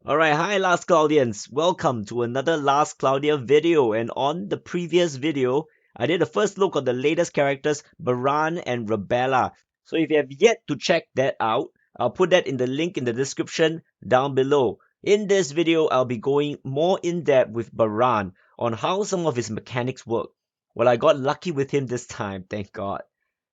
Alright, hi Last Cloudians. Welcome to another Last Cloudia video, and on the previous video, I did a first look at the latest characters, Baran and Rebella. So if you have yet to check that out, I'll put that in the link in the description down below. In this video, I'll be going more in depth with Baran on how some of his mechanics work. Well, I got lucky with him this time, thank God.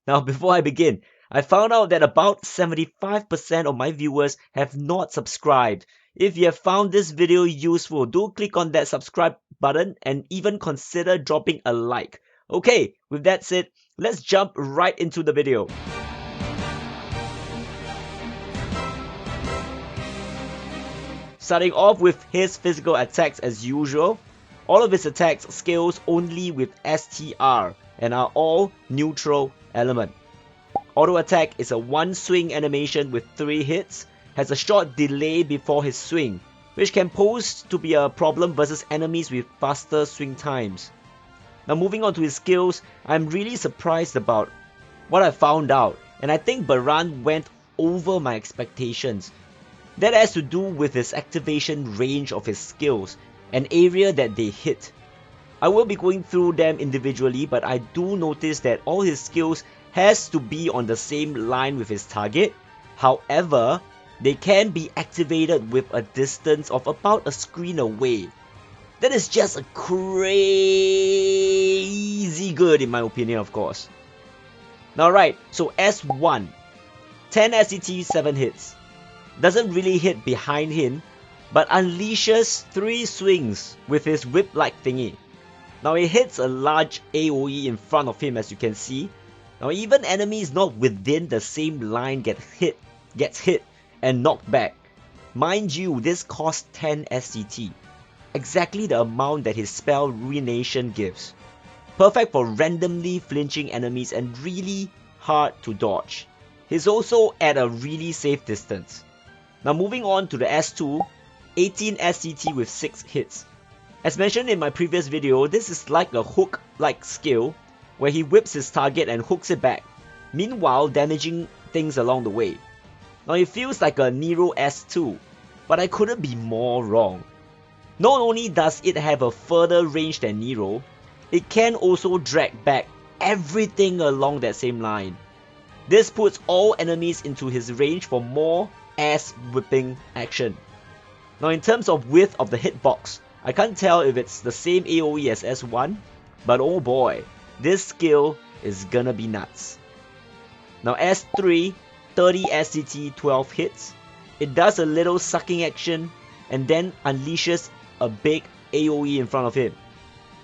Now, before I begin, I found out that about 75% of my viewers have not subscribed. If you have found this video useful, do click on that subscribe button and even consider dropping a like. Okay, with that said, let's jump right into the video. Starting off with his physical attacks as usual. All of his attacks scales only with STR and are all neutral element. Auto attack is a one swing animation with 3 hits, has a short delay before his swing, which can pose to be a problem versus enemies with faster swing times. Now moving on to his skills, I'm really surprised about what I found out, and I think Baran went over my expectations. That has to do with his activation range of his skills, an area that they hit. I will be going through them individually, but I do notice that all his skills has to be on the same line with his target. However, they can be activated with a distance of about a screen away. That is just a crazy good in my opinion, of course. Now right, so S1, 10 SCT, 7 hits. Doesn't really hit behind him, but unleashes 3 swings with his whip-like thingy. Now it hits a large AoE in front of him, as you can see. Now even enemies not within the same line gets hit and knocked back. Mind you, this costs 10 SCT, exactly the amount that his spell Ruination gives. Perfect for randomly flinching enemies and really hard to dodge. He's also at a really safe distance. Now moving on to the S2, 18 SCT with 6 hits. As mentioned in my previous video, this is like a hook-like skill where he whips his target and hooks it back, meanwhile damaging things along the way. Now it feels like a Nero S2, but I couldn't be more wrong. Not only does it have a further range than Nero, it can also drag back everything along that same line. This puts all enemies into his range for more ass whipping action. Now in terms of width of the hitbox, I can't tell if it's the same AoE as S1, but oh boy, this skill is gonna be nuts. Now S3, 30 SCT, 12 hits. It does a little sucking action and then unleashes a big AoE in front of him.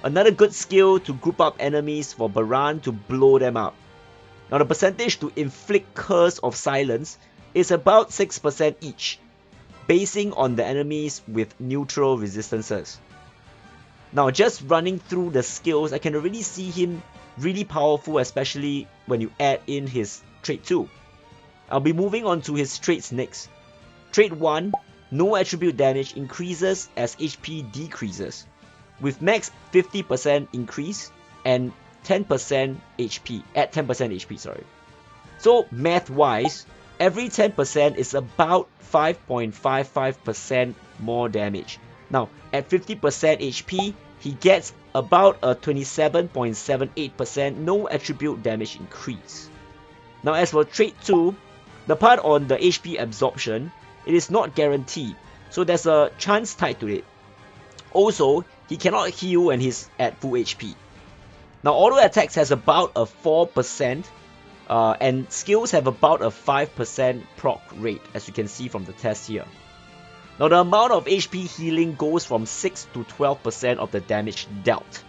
Another good skill to group up enemies for Baran to blow them up. Now the percentage to inflict Curse of Silence is about 6% each, basing on the enemies with neutral resistances. Now just running through the skills, I can already see him really powerful, especially when you add in his trait 2. I'll be moving on to his traits next. Trait 1, no attribute damage increases as HP decreases, with max 50% increase and 10% HP, at 10% HP, sorry. So math wise, every 10% is about 5.55% more damage. Now at 50% HP, he gets about a 27.78% no attribute damage increase. Now as for trait 2, the part on the HP absorption, it is not guaranteed, so there's a chance tied to it. Also, he cannot heal when he's at full HP. Now auto attacks has about a 4%, and skills have about a 5% proc rate, as you can see from the test here. Now the amount of HP healing goes from 6 to 12% of the damage dealt.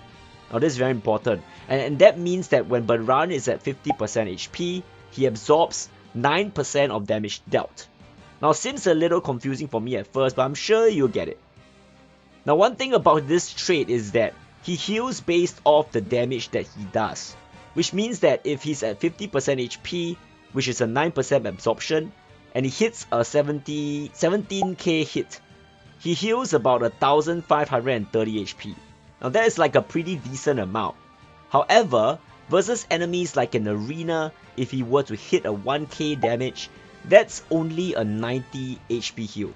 Now this is very important, and that means that when Baran is at 50% HP, he absorbs 9% of damage dealt. Now seems a little confusing for me at first, but I'm sure you'll get it. Now one thing about this trait is that he heals based off the damage that he does, which means that if he's at 50% HP, which is a 9% absorption, and he hits a 17k hit, he heals about 1530 HP. Now that is like a pretty decent amount. However, versus enemies like an arena, if he were to hit a 1k damage, that's only a 90 HP heal.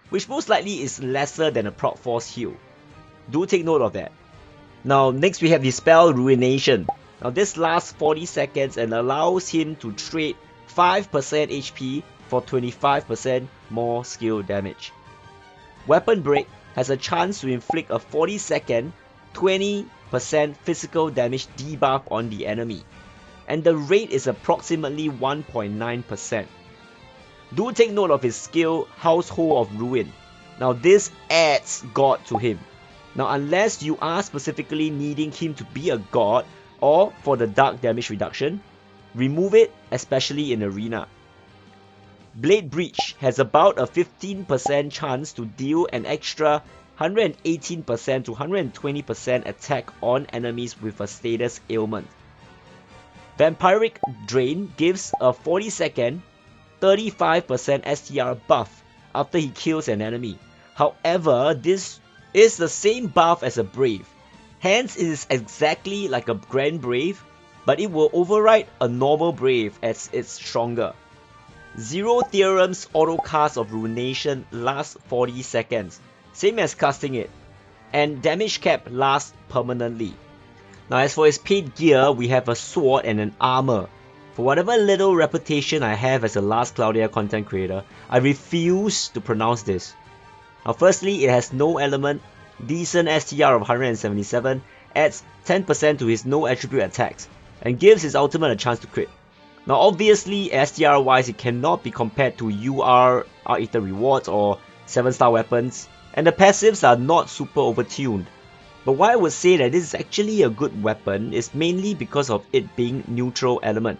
which most likely is lesser than a proc force heal. Do take note of that. Now next we have the spell Ruination. Now this lasts 40 seconds and allows him to trade 5% HP for 25% more skill damage. Weapon Break has a chance to inflict a 40-second 20% physical damage debuff on the enemy, and the rate is approximately 1.9%. Do take note of his skill Household of Ruin. Now this adds God to him. Now unless you are specifically needing him to be a god or for the dark damage reduction, remove it, especially in Arena. Blade Breach has about a 15% chance to deal an extra 118% to 120% attack on enemies with a status ailment. Vampiric Drain gives a 40-second 35% STR buff after he kills an enemy. However, this is the same buff as a Brave. Hence it is exactly like a Grand Brave, but it will override a normal Brave as it's stronger. Zero Theorem's autocast of Ruination lasts 40 seconds, same as casting it, and damage cap lasts permanently. Now as for his paid gear, we have a sword and an armor. For whatever little reputation I have as a last Cloudia content creator, I refuse to pronounce this. Now firstly, it has no element, decent STR of 177, adds 10% to his no attribute attacks, and gives his ultimate a chance to crit. Now obviously, STR wise it cannot be compared to UR, R-Eater rewards or 7-star weapons, and the passives are not super overtuned. But why I would say that this is actually a good weapon is mainly because of it being neutral element.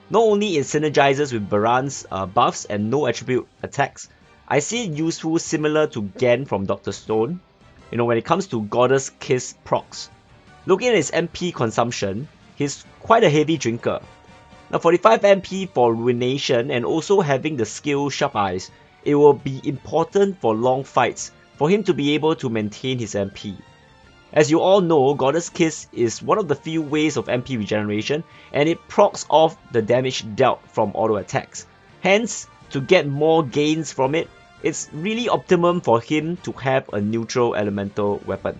Not only it synergizes with Baran's buffs and no attribute attacks, I see it useful similar to Gen from Dr. Stone, when it comes to Goddess Kiss procs. Looking at his MP consumption, he's quite a heavy drinker. Now 45 MP for Ruination and also having the skill Sharp Eyes, it will be important for long fights for him to be able to maintain his MP. As you all know, Goddess Kiss is one of the few ways of MP regeneration, and it procs off the damage dealt from auto attacks. Hence, to get more gains from it, it's really optimum for him to have a neutral elemental weapon.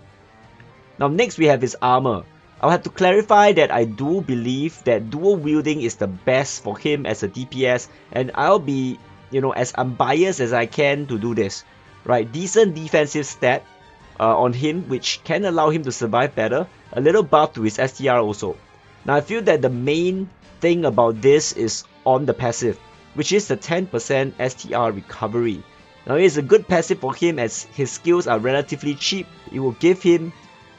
Now next we have his armor. I'll have to clarify that I do believe that dual wielding is the best for him as a DPS, and I'll be, as unbiased as I can to do this. Right, decent defensive stat on him, which can allow him to survive better, a little buff to his STR also. Now I feel that the main thing about this is on the passive, which is the 10% STR recovery. Now it is a good passive for him as his skills are relatively cheap. It will give him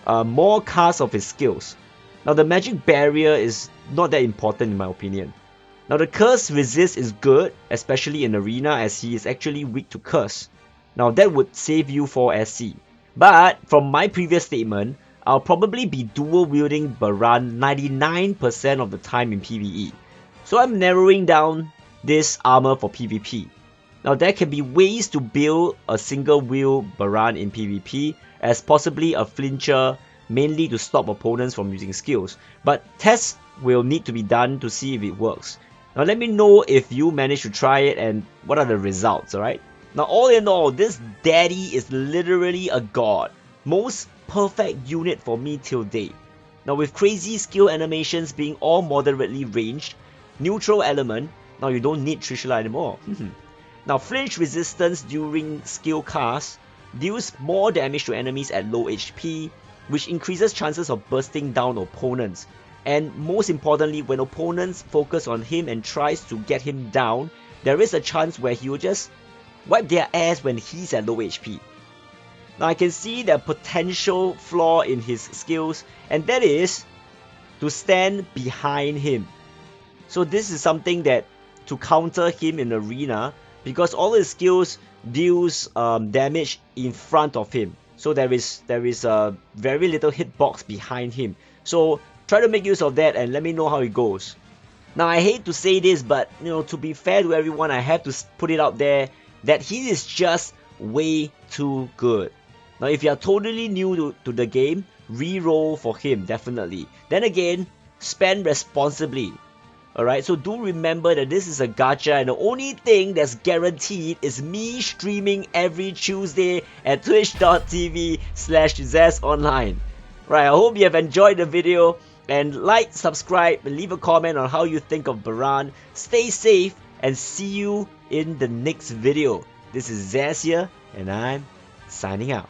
more casts of his skills. Now the magic barrier is not that important in my opinion. Now the curse resist is good, especially in Arena as he is actually weak to curse. Now that would save you for SC. But from my previous statement, I'll probably be dual wielding Baran 99% of the time in PvE. So I'm narrowing down this armor for PvP. Now there can be ways to build a single wield Baran in PvP as possibly a flincher, mainly to stop opponents from using skills. But tests will need to be done to see if it works. Now let me know if you manage to try it and what are the results, alright? Now all in all, this daddy is literally a god. Most perfect unit for me till date. Now with crazy skill animations being all moderately ranged, neutral element, now you don't need Trishula anymore. Now flinch resistance during skill cast deals more damage to enemies at low HP, which increases chances of bursting down opponents. And most importantly, when opponents focus on him and tries to get him down, there is a chance where he will just wipe their ass when he's at low HP. Now I can see the potential flaw in his skills, and that is to stand behind him. So this is something that to counter him in Arena, because all his skills deals damage in front of him. So there is a very little hitbox behind him. So try to make use of that and let me know how it goes. Now I hate to say this, but to be fair to everyone, I have to put it out there that he is just way too good. Now if you are totally new to the game, re-roll for him definitely. Then again, spend responsibly. Alright, so do remember that this is a gacha, and the only thing that's guaranteed is me streaming every Tuesday at twitch.tv/xezonline. Right, I hope you have enjoyed the video, and like, subscribe, and leave a comment on how you think of Baran. Stay safe, and see you in the next video. This is Xez here, and I'm signing out.